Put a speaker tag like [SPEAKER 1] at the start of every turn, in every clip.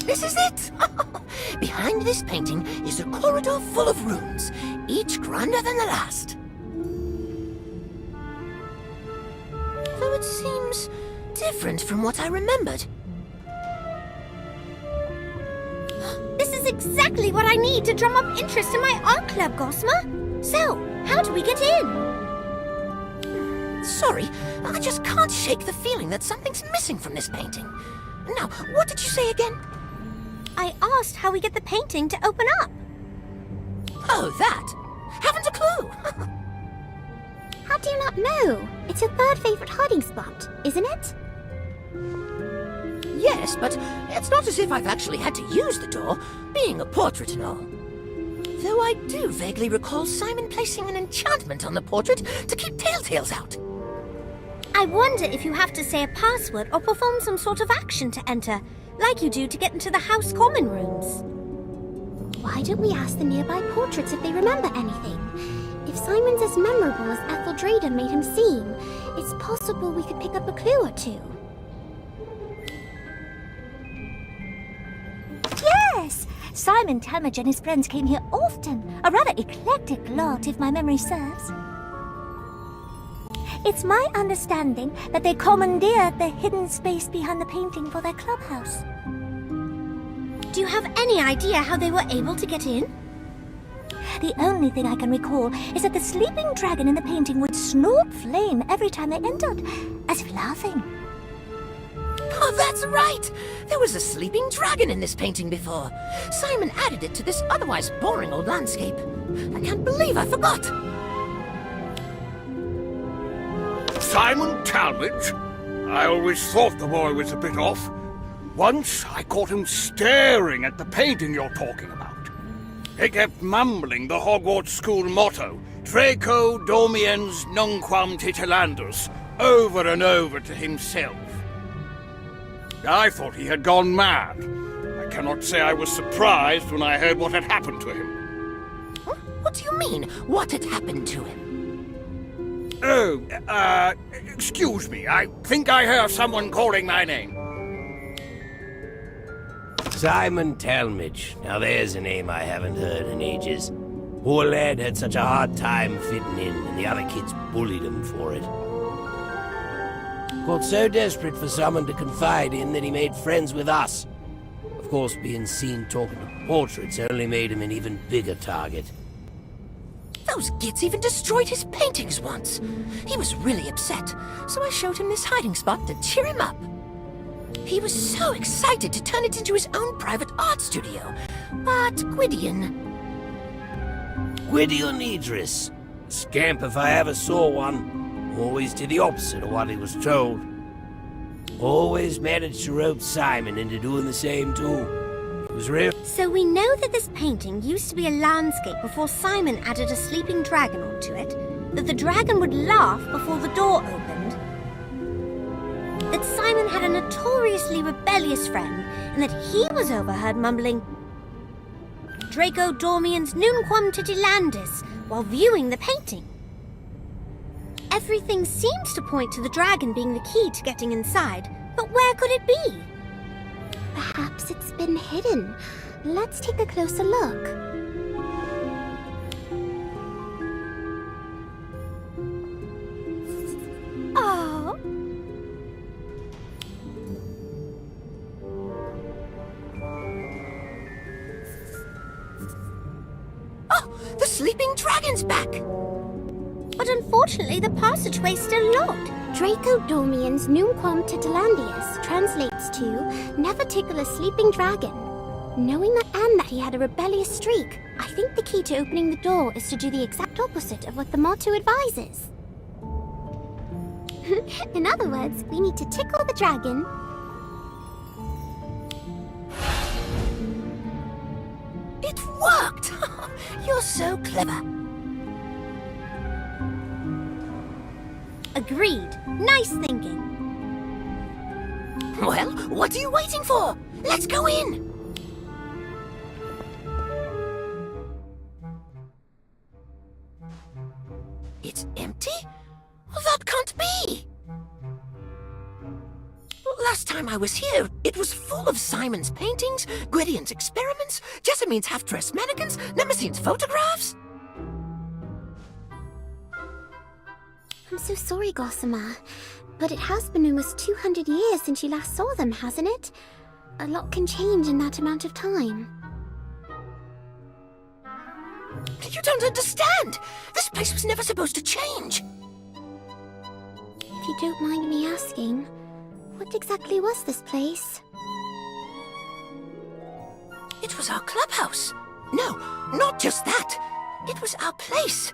[SPEAKER 1] This is it! Behind this painting is a corridor full of rooms, each grander than the last. Though it seems different from what I remembered.
[SPEAKER 2] This is exactly what I need to drum up interest in my art club, Gosma. So, how do we get in?
[SPEAKER 1] Sorry, I just can't shake the feeling that something's missing from this painting. Now, what did you say again?
[SPEAKER 2] I asked how we get the painting to open up.
[SPEAKER 1] Oh, that? Haven't a clue.
[SPEAKER 2] How do you not know? It's your third favorite hiding spot, isn't it?
[SPEAKER 1] Yes, but it's not as if I've actually had to use the door, being a portrait and all. Though I do vaguely recall Simon placing an enchantment on the portrait to keep telltales out.
[SPEAKER 2] I wonder if you have to say a password or perform some sort of action to enter, like you do to get into the house common rooms. Why don't we ask the nearby portraits if they remember anything? If Simon's as memorable as Etheldreda made him seem, it's possible we could pick up a clue or two.
[SPEAKER 3] Yes! Simon Talmadge and his friends came here often. A rather eclectic lot, if my memory serves. It's my understanding that they commandeered the hidden space behind the painting for their clubhouse.
[SPEAKER 2] Do you have any idea how they were able to get in?
[SPEAKER 3] The only thing I can recall is that the sleeping dragon in the painting would snort flame every time they entered, as if laughing.
[SPEAKER 1] Oh, that's right! There was a sleeping dragon in this painting before. Simon added it to this otherwise boring old landscape. I can't believe I forgot!
[SPEAKER 4] Simon Talmadge? I always thought the boy was a bit off. Once I caught him staring at the painting you're talking about. He kept mumbling the Hogwarts school motto, Draco Dormiens Nunquam Titilandus, over and over to himself. I thought he had gone mad. I cannot say I was surprised when I heard what had happened to him.
[SPEAKER 1] What do you mean, what had happened to him?
[SPEAKER 4] Oh, excuse me. I think I hear someone calling my name.
[SPEAKER 5] Simon Talmadge. Now there's a name I haven't heard in ages. Poor lad had such a hard time fitting in, and the other kids bullied him for it. Got so desperate for someone to confide in that he made friends with us. Of course, being seen talking to portraits only made him an even bigger target.
[SPEAKER 1] Those gits even destroyed his paintings once. He was really upset, so I showed him this hiding spot to cheer him up. He was so excited to turn it into his own private art studio. But Gwydion...
[SPEAKER 5] Gwydion Idris. Scamp if I ever saw one. Always did the opposite of what he was told. Always managed to rope Simon into doing the same too. It was real.
[SPEAKER 2] So we know that this painting used to be a landscape before Simon added a sleeping dragon onto it, that the dragon would laugh before the door opened, that Simon had a notoriously rebellious friend, and that he was overheard mumbling Draco Dormiens Nunquam Titilandis while viewing the painting. Everything seems to point to the dragon being the key to getting inside, but where could it be?
[SPEAKER 6] Perhaps it's been hidden. Let's take a closer look.
[SPEAKER 2] Oh.
[SPEAKER 1] Oh, the sleeping dragon's back!
[SPEAKER 2] But unfortunately, the passageway's still locked.
[SPEAKER 6] Draco Dormiens Nunquam Titilandius translates to never tickle a sleeping dragon. Knowing that and that he had a rebellious streak, I think the key to opening the door is to do the exact opposite of what the motto advises. In other words, we need to tickle the dragon.
[SPEAKER 1] It worked! You're so clever.
[SPEAKER 2] Agreed. Nice thinking.
[SPEAKER 1] Well, what are you waiting for? Let's go in! It's empty? Well, that can't be! last time I was here, it was full of Simon's paintings, Gwydion's experiments, Jessamine's half-dressed mannequins, Nemesine's photographs.
[SPEAKER 6] I'm so sorry, Gossamer. But it has been almost 200 years since you last saw them, hasn't it? A lot can change in that amount of time.
[SPEAKER 1] You don't understand! This place was never supposed to change!
[SPEAKER 6] If you don't mind me asking, what exactly was this place?
[SPEAKER 1] It was our clubhouse. No, not just that. It was our place,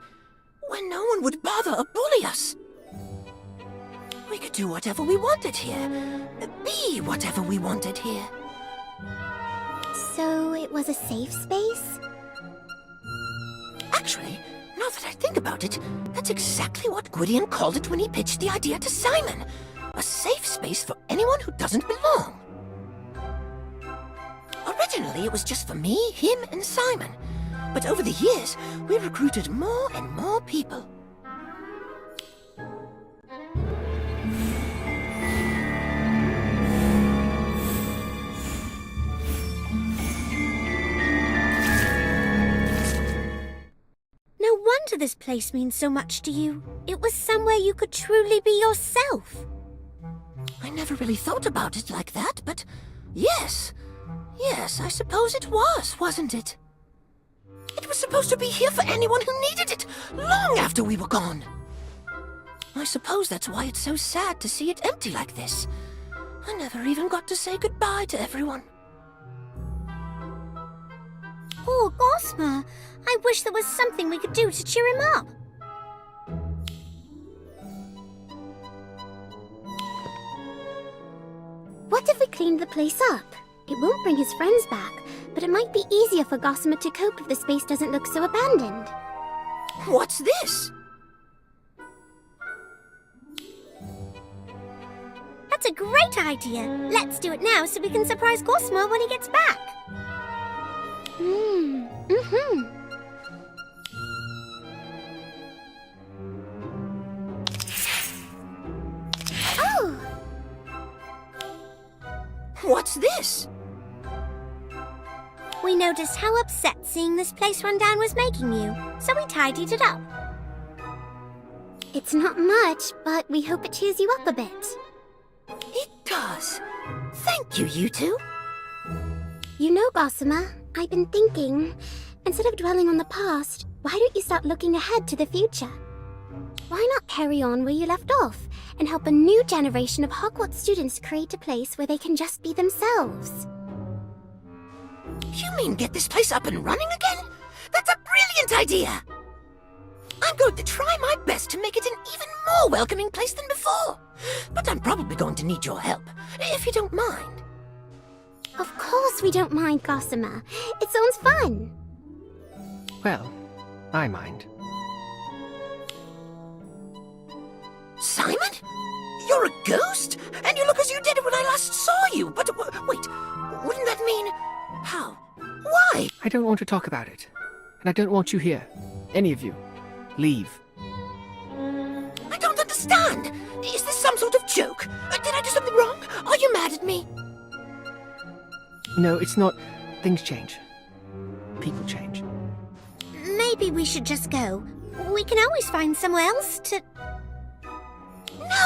[SPEAKER 1] where no one would bother or bully us. We could do whatever we wanted here, be whatever we wanted here.
[SPEAKER 6] So it was a safe space?
[SPEAKER 1] Actually, now that I think about it, that's exactly what Gwydion called it when he pitched the idea to Simon. A safe space for anyone who doesn't belong. Originally, it was just for me, him, and Simon. But over the years, we recruited more and more people.
[SPEAKER 2] No wonder this place means so much to you. It was somewhere you could truly be yourself.
[SPEAKER 1] I never really thought about it like that, but yes. Yes, I suppose it was, wasn't it? It was supposed to be here for anyone who needed it, long after we were gone. I suppose that's why it's so sad to see it empty like this. I never even got to say goodbye to everyone.
[SPEAKER 2] Poor Gossamer. I wish there was something we could do to cheer him up.
[SPEAKER 6] What if we cleaned the place up? It won't bring his friends back, but it might be easier for Gossamer to cope if the space doesn't look so abandoned.
[SPEAKER 1] What's this?
[SPEAKER 2] That's a great idea. Let's do it now so we can surprise Gossamer when he gets back.
[SPEAKER 6] Oh!
[SPEAKER 1] What's this?
[SPEAKER 2] We noticed how upset seeing this place run down was making you, so we tidied it up.
[SPEAKER 6] It's not much, but we hope it cheers you up a bit.
[SPEAKER 1] It does. Thank you, you two.
[SPEAKER 6] You know, Gossamer, I've been thinking, instead of dwelling on the past, why don't you start looking ahead to the future? Why not carry on where you left off and help a new generation of Hogwarts students create a place where they can just be themselves?
[SPEAKER 1] You mean get this place up and running again? That's a brilliant idea! I'm going to try my best to make it an even more welcoming place than before. But I'm probably going to need your help, if you don't mind.
[SPEAKER 6] Of course we don't mind, Gossamer. It sounds fun.
[SPEAKER 7] Well, I mind.
[SPEAKER 1] Simon? You're a ghost? And you look as you did when I last saw you. But wait, wouldn't that mean... How? Why?
[SPEAKER 7] I don't want to talk about it. And I don't want you here. Any of you. Leave.
[SPEAKER 1] I don't understand. Is this some sort of joke? Did I do something wrong? Are you mad at me?
[SPEAKER 7] No, it's not. Things change. People change.
[SPEAKER 2] Maybe we should just go. We can always find somewhere else to...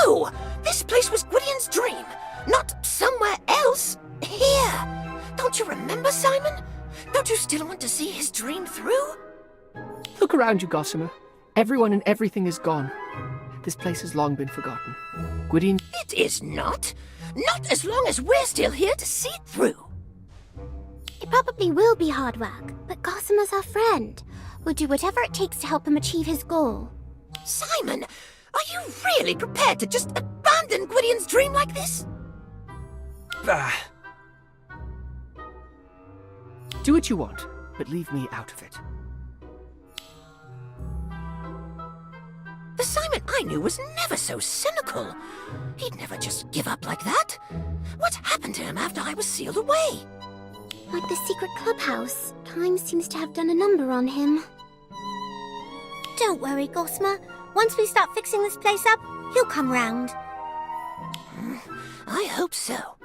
[SPEAKER 1] No! This place was Gwydion's dream, not somewhere else. Here. Don't you remember, Simon? Don't you still want to see his dream through?
[SPEAKER 7] Look around you, Gossamer. Everyone and everything is gone. This place has long been forgotten. Gwydion...
[SPEAKER 1] It is not. Not as long as we're still here to see it through.
[SPEAKER 6] It probably will be hard work, but Gossamer's our friend. We'll do whatever it takes to help him achieve his goal.
[SPEAKER 1] Simon, are you really prepared to just abandon Gwydion's dream like this?
[SPEAKER 7] Do what you want, but leave me out of it.
[SPEAKER 1] The Simon I knew was never so cynical. He'd never just give up like that. What happened to him after I was sealed away?
[SPEAKER 6] Like the secret clubhouse, time seems to have done a number on him.
[SPEAKER 2] Don't worry, Gossamer. Once we start fixing this place up, he'll come round.
[SPEAKER 1] I hope so.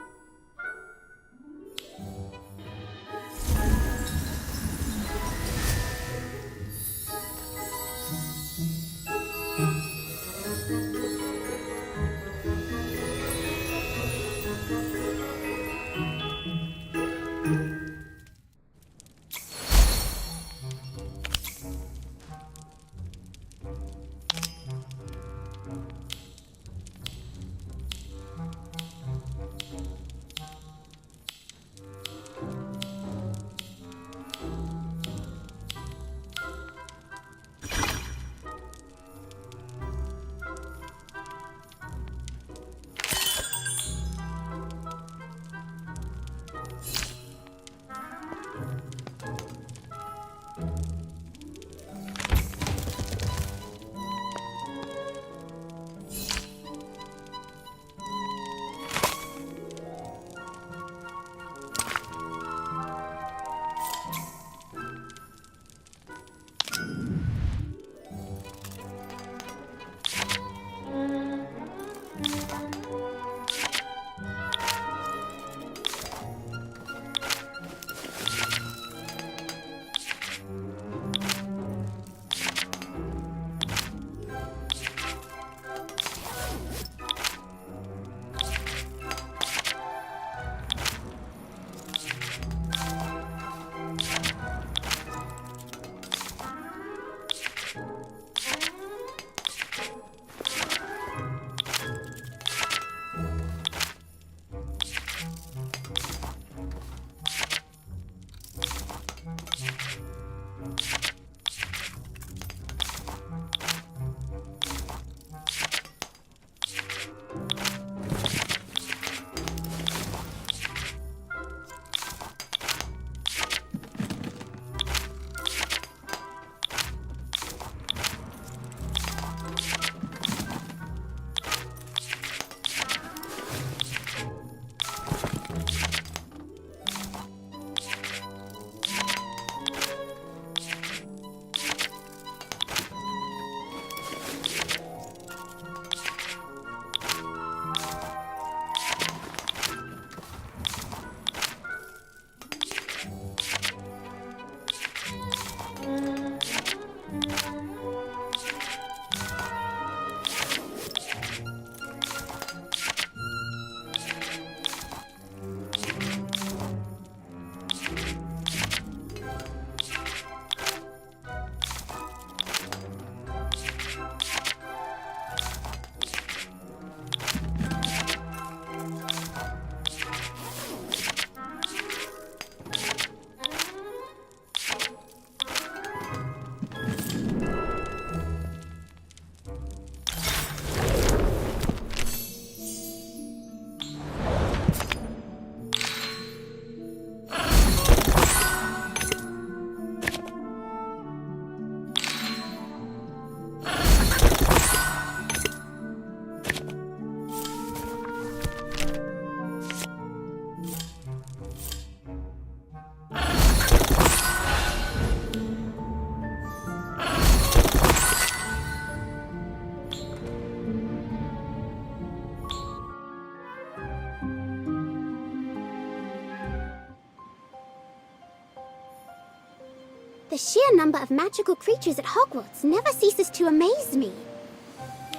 [SPEAKER 6] The sheer number of magical creatures at Hogwarts never ceases to amaze me.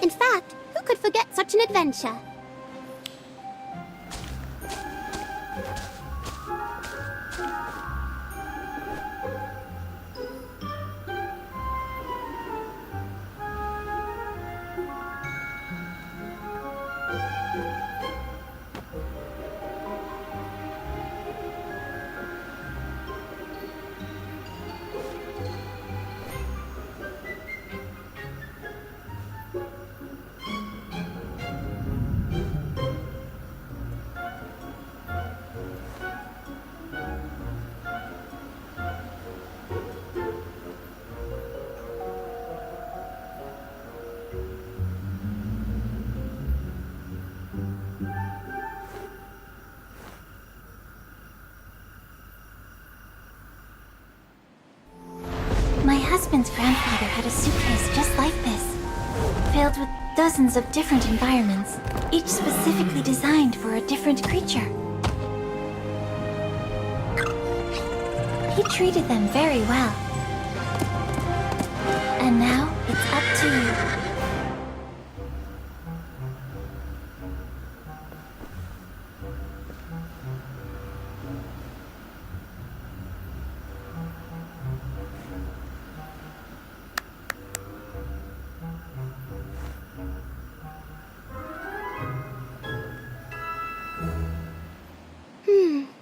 [SPEAKER 6] In fact, who could forget such an adventure?
[SPEAKER 3] My husband's grandfather had a suitcase just like this, filled with dozens of different environments, each specifically designed for a different creature. He treated them very well. And now, it's up to you.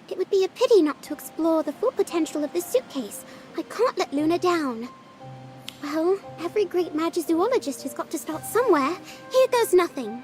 [SPEAKER 6] It would be a pity not to explore the full potential of this suitcase. I can't let Luna down. Well, every great magizoologist has got to start somewhere. Here goes nothing.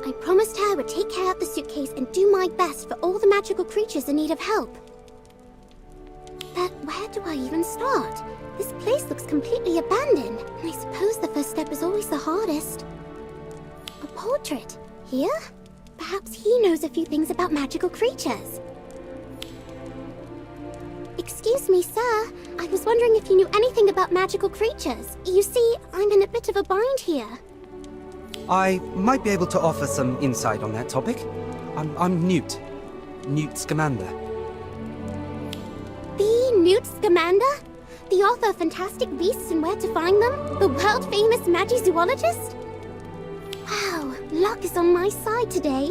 [SPEAKER 6] I promised her I would take care of the suitcase and do my best for all the magical creatures in need of help. But where do I even start? This place looks completely abandoned. I suppose the first step is always the hardest. A portrait. Here? Perhaps he knows a few things about magical creatures. Excuse me, sir. I was wondering if you knew anything about magical creatures. You see, I'm in a bit of a bind here.
[SPEAKER 8] I might be able to offer some insight on that topic. I'm Newt. Newt Scamander.
[SPEAKER 6] The Newt Scamander? The author of Fantastic Beasts and Where to Find Them? The world-famous magizoologist? Wow, luck is on my side today.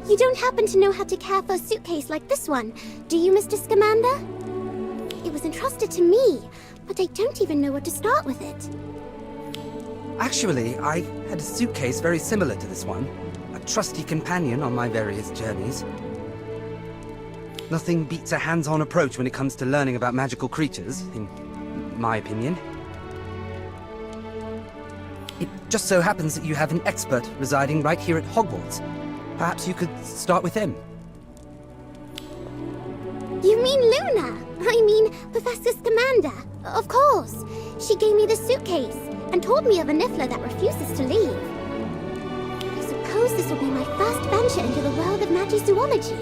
[SPEAKER 6] You don't happen to know how to care for a suitcase like this one, do you, Mr. Scamander? It was entrusted to me, but I don't even know where to start with it.
[SPEAKER 8] Actually, I had a suitcase very similar to this one. A trusty companion on my various journeys. Nothing beats a hands-on approach when it comes to learning about magical creatures, in my opinion. It just so happens that you have an expert residing right here at Hogwarts. Perhaps you could start with him.
[SPEAKER 6] You mean Luna? I mean, Professor Scamander. Of course. She gave me the suitcase and told me of a Niffler that refuses to leave. I suppose this will be my first venture into the world of magizoology.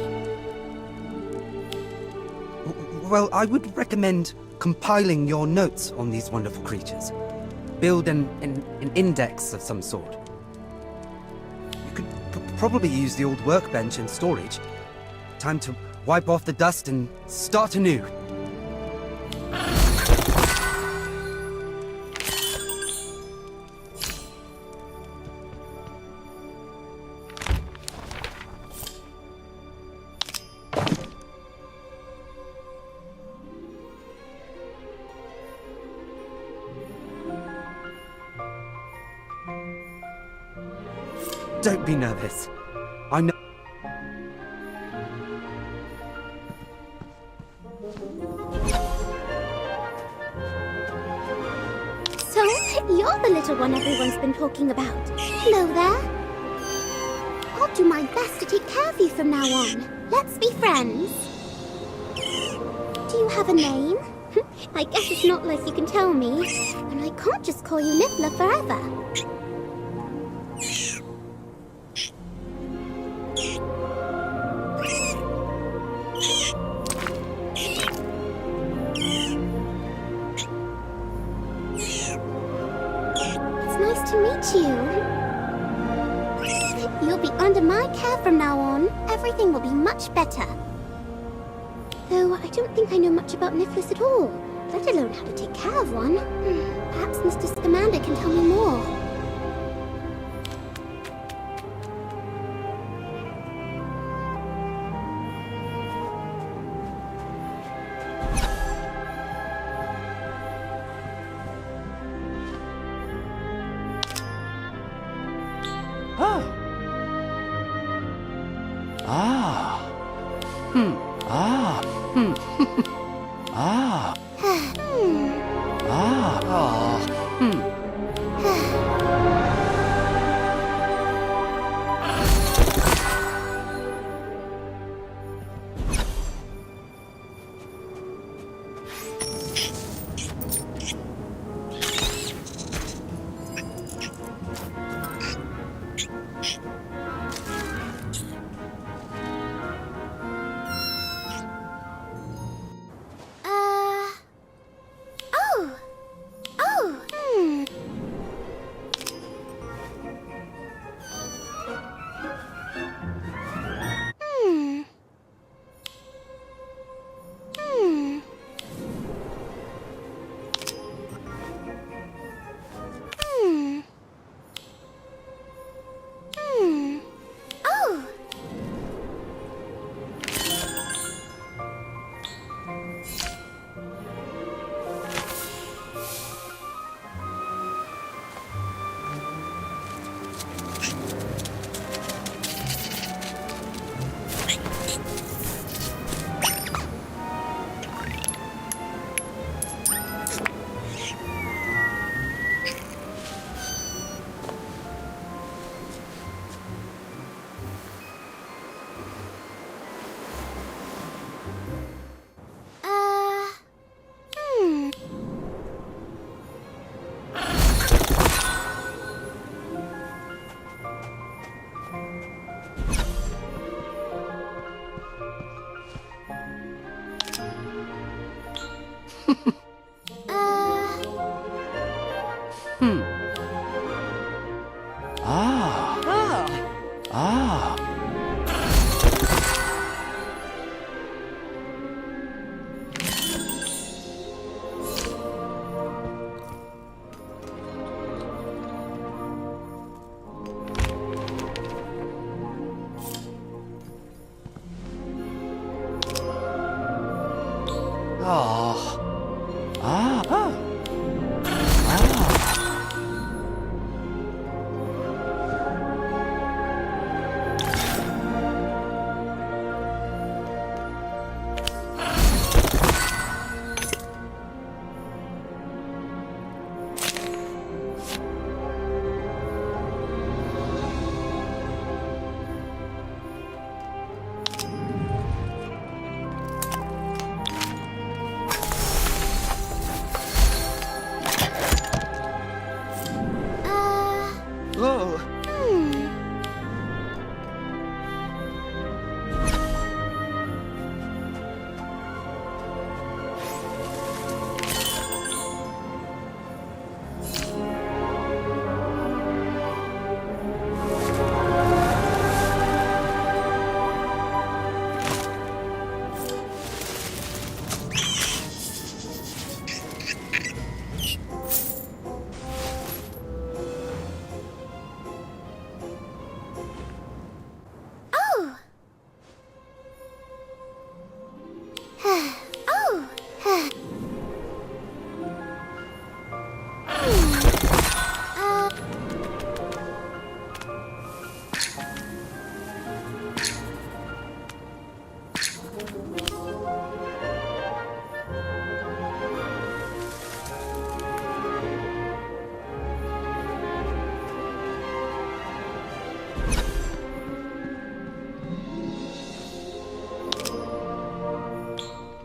[SPEAKER 8] Well, I would recommend compiling your notes on these wonderful creatures. Build an index of some sort. You could probably use the old workbench in storage. Time to wipe off the dust and start anew. Don't be nervous. I know.
[SPEAKER 6] So, you're the little one everyone's been talking about. Hello there. I'll do my best to take care of you from now on. Let's be friends. Do you have a name? I guess it's not like you can tell me. And I can't just call you Niffler forever. Nice to meet you. You'll be under my care from now on. Everything will be much better. Though I don't think I know much about Nifflers at all, let alone how to take care of one. Perhaps Mr. Scamander can tell me more.
[SPEAKER 8] Oh. Ah. Hmm. Ah. Hmm. Ah. Ah. Ah. Hmm.
[SPEAKER 6] Oh! Oh! Hmm. Hmm. Hmm. Hmm. Hmm. Oh! Hmm.
[SPEAKER 8] Hmm. Ah. Ah. Ah. Ah. Ah. Ah. Oh.
[SPEAKER 6] Hmm. Oh! Oh!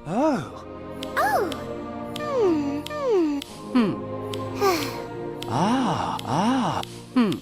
[SPEAKER 8] Oh.
[SPEAKER 6] Oh! Hmm. Hmm.
[SPEAKER 8] Hmm. Ah. Ah. Hmm.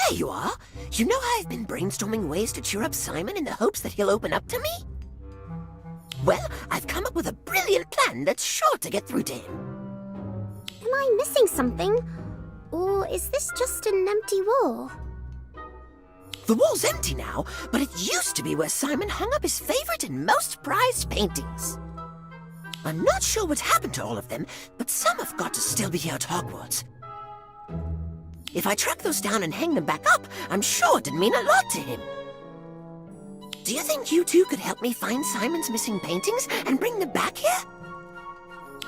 [SPEAKER 1] There you are. You know I've been brainstorming ways to cheer up Simon in the hopes that he'll open up to me? Well, I've come up with a brilliant plan that's sure to get through to him.
[SPEAKER 6] Am I missing something? Or is this just an empty wall?
[SPEAKER 1] The wall's empty now, but it used to be where Simon hung up his favorite and most prized paintings. I'm not sure what happened to all of them, but some have got to still be here at Hogwarts. If I track those down and hang them back up, I'm sure it'd mean a lot to him. Do you think you two could help me find Simon's missing paintings and bring them back here?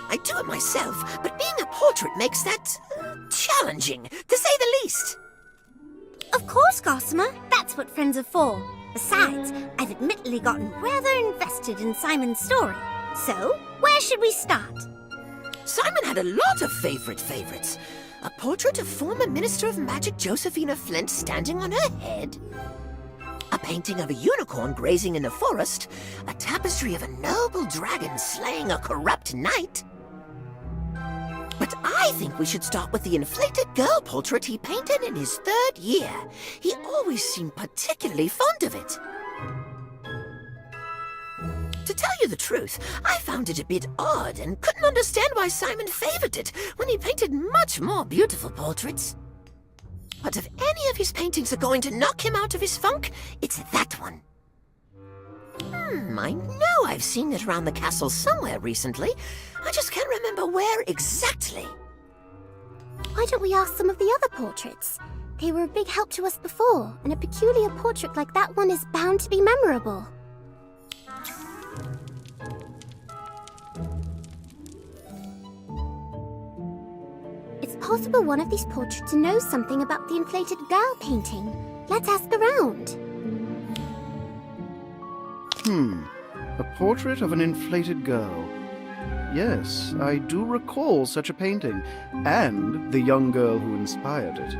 [SPEAKER 1] I'd do it myself, but being a portrait makes that challenging, to say the least.
[SPEAKER 2] Of course, Gossamer. That's what friends are for. Besides, I've admittedly gotten rather invested in Simon's story. So, where should we start?
[SPEAKER 1] Simon had a lot of favorites. A portrait of former Minister of Magic Josephina Flint standing on her head. a painting of a unicorn grazing in a forest, a tapestry of a noble dragon slaying a corrupt knight. But I think we should start with the inflated girl portrait he painted in his 3rd year. He always seemed particularly fond of it. To tell you the truth, I found it a bit odd and couldn't understand why Simon favored it when he painted much more beautiful portraits. But if any of his paintings are going to knock him out of his funk, it's that one. I know I've seen it around the castle somewhere recently. I just can't remember where exactly.
[SPEAKER 6] Why don't we ask some of the other portraits? They were a big help to us before, and a peculiar portrait like that one is bound to be memorable. It's possible one of these portraits knows something about the inflated girl painting. Let's ask around.
[SPEAKER 9] A portrait of an inflated girl. Yes, I do recall such a painting, and the young girl who inspired it.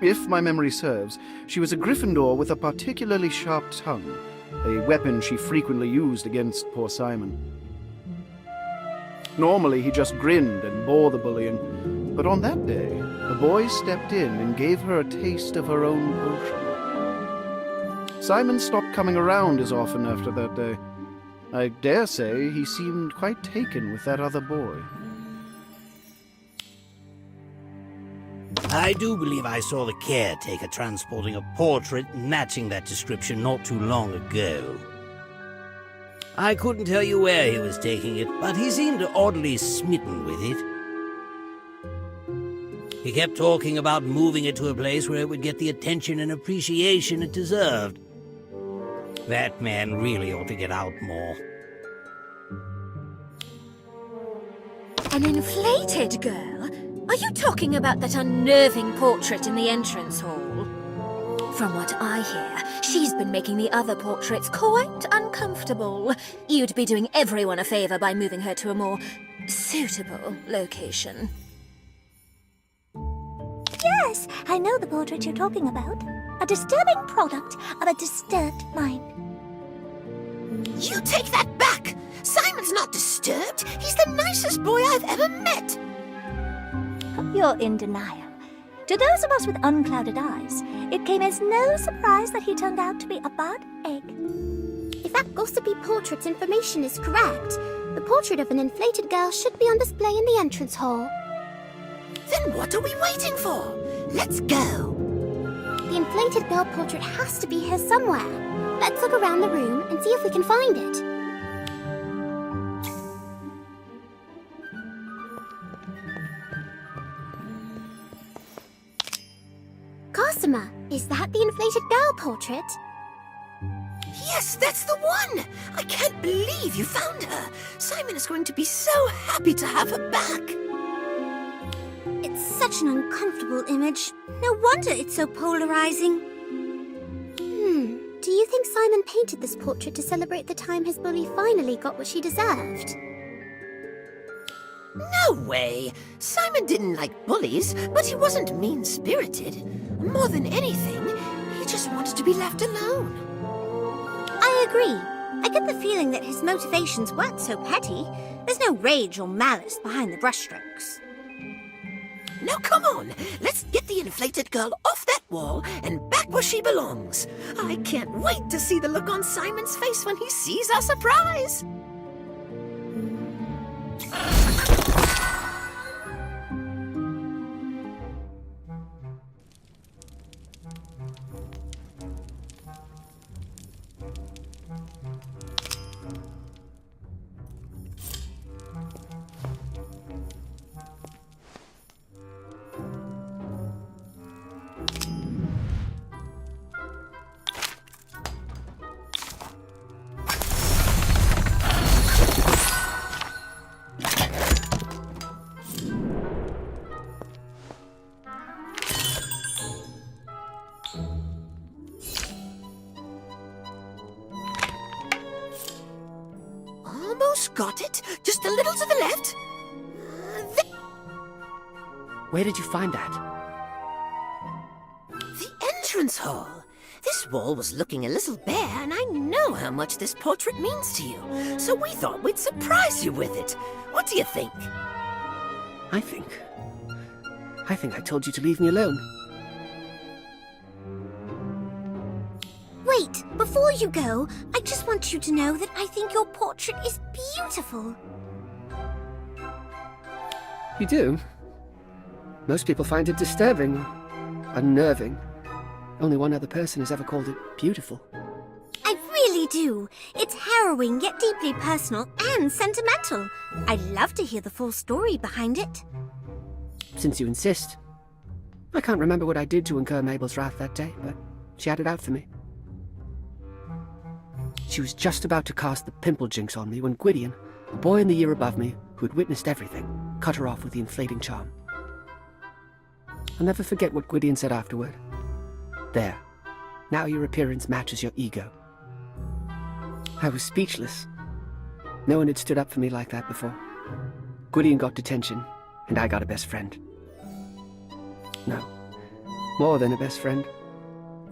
[SPEAKER 9] If my memory serves, she was a Gryffindor with a particularly sharp tongue, a weapon she frequently used against poor Simon. Normally, he just grinned and bore the bullying, but on that day, a boy stepped in and gave her a taste of her own potion. Simon stopped coming around as often after that day. I dare say he seemed quite taken with that other boy.
[SPEAKER 5] I do believe I saw the caretaker transporting a portrait matching that description not too long ago. I couldn't tell you where he was taking it, but he seemed oddly smitten with it. He kept talking about moving it to a place where it would get the attention and appreciation it deserved. That man really ought to get out more.
[SPEAKER 10] An inflated girl? Are you talking about that unnerving portrait in the entrance hall? From what I hear, she's been making the other portraits quite uncomfortable. You'd be doing everyone a favor by moving her to a more suitable location.
[SPEAKER 3] Yes, I know the portrait you're talking about. A disturbing product of a disturbed mind.
[SPEAKER 1] You take that back! Simon's not disturbed. He's the nicest boy I've ever met.
[SPEAKER 3] You're in denial. To those of us with unclouded eyes, it came as no surprise that he turned out to be a bad egg.
[SPEAKER 6] If that gossipy portrait's information is correct, the portrait of an inflated girl should be on display in the entrance hall.
[SPEAKER 1] Then what are we waiting for? Let's go.
[SPEAKER 6] The inflated girl portrait has to be here somewhere. Let's look around the room and see if we can find it. Gossamer, is that the inflated girl portrait?
[SPEAKER 1] Yes, that's the one! I can't believe you found her. Simon is going to be so happy to have her back.
[SPEAKER 2] It's such an uncomfortable image. No wonder it's so polarizing.
[SPEAKER 6] Do you think Simon painted this portrait to celebrate the time his bully finally got what she deserved?
[SPEAKER 1] No way! Simon didn't like bullies, but he wasn't mean-spirited. More than anything, he just wanted to be left alone.
[SPEAKER 2] I agree. I get the feeling that his motivations weren't so petty. There's no rage or malice behind the brushstrokes.
[SPEAKER 1] Now come on, let's get the inflated girl off that wall and back where she belongs. I can't wait to see the look on Simon's face when he sees our surprise. Almost got it. Just a little to the left.
[SPEAKER 7] Where did you find that?
[SPEAKER 1] The entrance hall. This wall was looking a little bare, and I know how much this portrait means to you. So we thought we'd surprise you with it. What do you think?
[SPEAKER 7] I think I told you to leave me alone.
[SPEAKER 2] Wait, before you go, I just want you to know that I think your portrait is beautiful.
[SPEAKER 7] You do? Most people find it disturbing, unnerving. Only one other person has ever called it beautiful.
[SPEAKER 2] I really do. It's harrowing yet deeply personal and sentimental. I'd love to hear the full story behind it.
[SPEAKER 7] Since you insist. I can't remember what I did to incur Mabel's wrath that day, but she had it out for me. She was just about to cast the pimple jinx on me when Gwydion, a boy in the year above me who had witnessed everything, cut her off with the inflating charm. I'll never forget what Gwydion said afterward. There. Now your appearance matches your ego. I was speechless. No one had stood up for me like that before. Gwydion got detention, and I got a best friend. No. More than a best friend.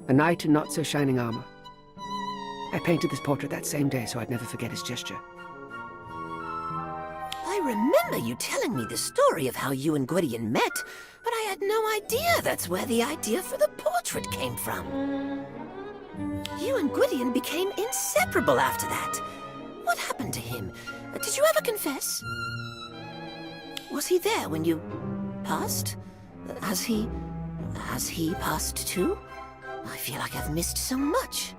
[SPEAKER 7] A knight in not-so-shining armor. I painted this portrait that same day so I'd never forget his gesture.
[SPEAKER 1] I remember you telling me the story of how you and Gwydion met, but I had no idea that's where the idea for the portrait came from. You and Gwydion became inseparable after that. What happened to him? Did you ever confess? Was he there when you passed? Has he passed too? I feel like I've missed so much.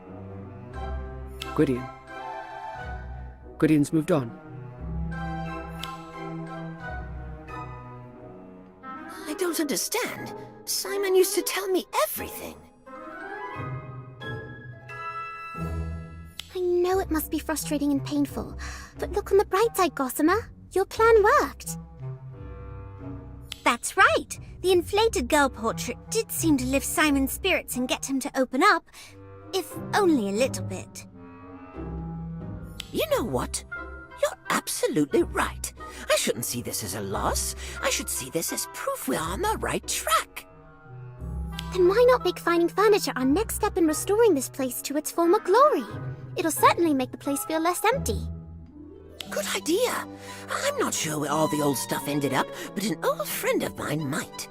[SPEAKER 7] Gwydion's moved on.
[SPEAKER 1] I don't understand. Simon used to tell me everything.
[SPEAKER 6] I know it must be frustrating and painful, but look on the bright side, Gossamer. Your plan worked.
[SPEAKER 2] That's right. The inflated girl portrait did seem to lift Simon's spirits and get him to open up, if only a little bit.
[SPEAKER 1] You know what? You're absolutely right. I shouldn't see this as a loss. I should see this as proof we're on the right track.
[SPEAKER 6] Then why not make finding furniture our next step in restoring this place to its former glory? It'll certainly make the place feel less empty.
[SPEAKER 1] Good idea. I'm not sure where all the old stuff ended up, but an old friend of mine might.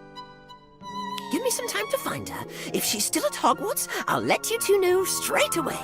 [SPEAKER 1] Give me some time to find her. If she's still at Hogwarts, I'll let you two know straight away.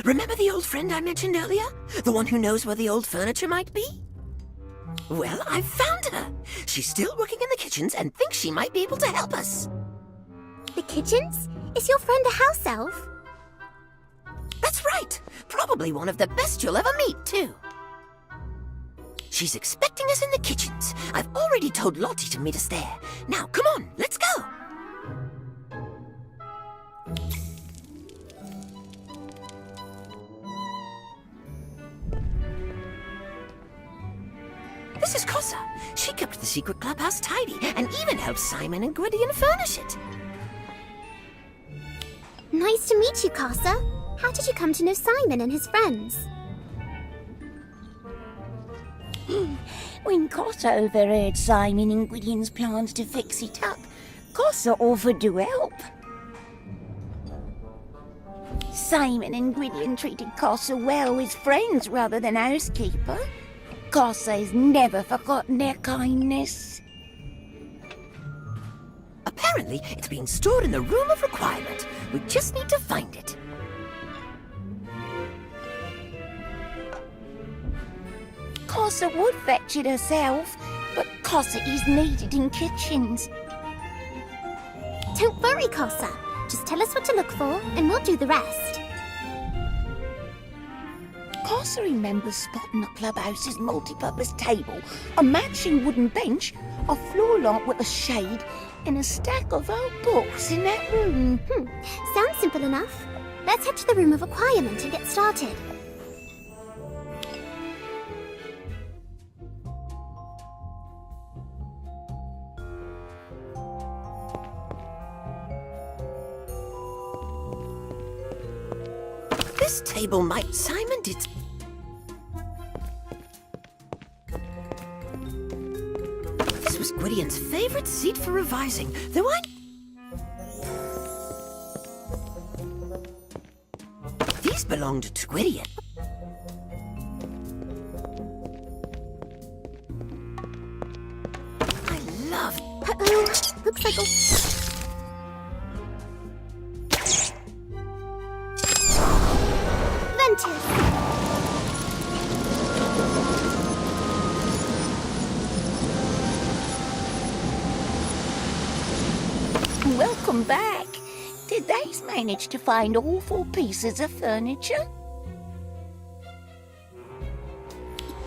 [SPEAKER 1] Remember the old friend I mentioned earlier? The one who knows where the old furniture might be? Well, I've found her. She's still working in the kitchens and thinks she might be able to help us.
[SPEAKER 6] The kitchens? Is your friend a house elf?
[SPEAKER 1] That's right. Probably one of the best you'll ever meet, too. She's expecting us in the kitchens. I've already told Lottie to meet us there. Now, come on, let's go. This is Cossa. She kept the secret clubhouse tidy and even helped Simon and Gwydion furnish it.
[SPEAKER 6] Nice to meet you, Cossa. How did you come to know Simon and his friends?
[SPEAKER 11] When Cossa overheard Simon and Gwydion's plans to fix it up, Cossa offered to help. Simon and Gwydion treated Cossa well as friends rather than housekeeper. Cossa has never forgotten their kindness.
[SPEAKER 1] Apparently, it's been stored in the Room of Requirement. We just need to find it.
[SPEAKER 11] Cossa would fetch it herself, but Cossa is needed in kitchens.
[SPEAKER 6] Don't worry, Cossa. Just tell us what to look for, and we'll do the rest.
[SPEAKER 11] Cossa remembers spotting the clubhouse's multi-purpose table, a matching wooden bench, a floor lamp with a shade, and a stack of old books in that room.
[SPEAKER 6] Sounds simple enough. Let's head to the room of acquirement and get started.
[SPEAKER 1] This table might... Simon did... This was Gwydion's favorite seat for revising, though These belonged to Gwydion. I love...
[SPEAKER 6] Uh-oh, looks like a... Ventus!
[SPEAKER 11] Welcome back. Did they manage to find all 4 pieces of furniture?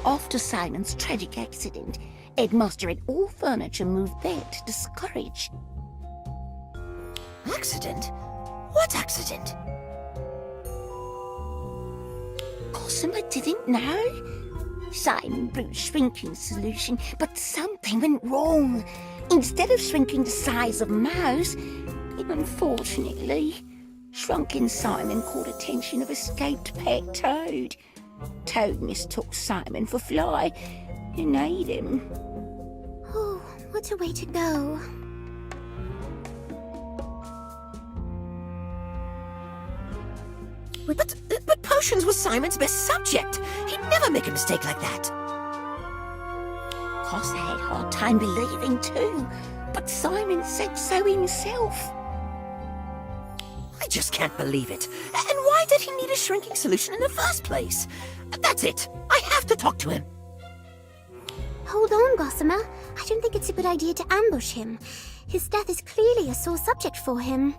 [SPEAKER 11] After Simon's tragic accident, Headmaster had all furniture moved there to discourage.
[SPEAKER 1] Accident? What accident?
[SPEAKER 11] Gossamer didn't know. Simon brewed shrinking solution, but something went wrong. Instead of shrinking the size of Mouse, it unfortunately shrunken Simon caught attention of escaped pet Toad. Toad mistook Simon for Fly and ate him.
[SPEAKER 6] Oh, what a way to go.
[SPEAKER 1] But potions was Simon's best subject. He'd never make a mistake like that.
[SPEAKER 11] Course I had a hard time believing too, but Simon said so himself.
[SPEAKER 1] I just can't believe it. And why did he need a shrinking solution in the first place? That's it. I have to talk to him.
[SPEAKER 6] Hold on, Gossamer. I don't think it's a good idea to ambush him. His death is clearly a sore subject for him.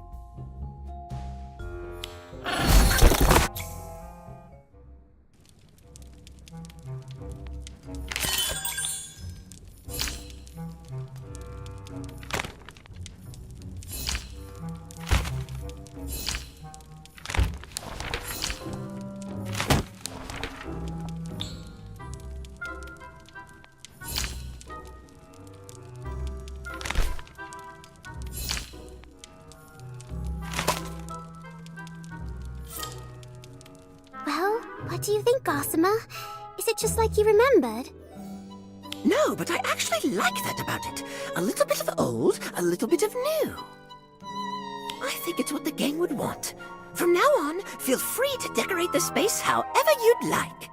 [SPEAKER 6] Well, what do you think, Gossamer? Is it just like you remembered?
[SPEAKER 1] No, but I actually like that about it. A little bit of old, a little bit of new. I think it's what the gang would want. From now on, feel free to decorate the space however you'd like.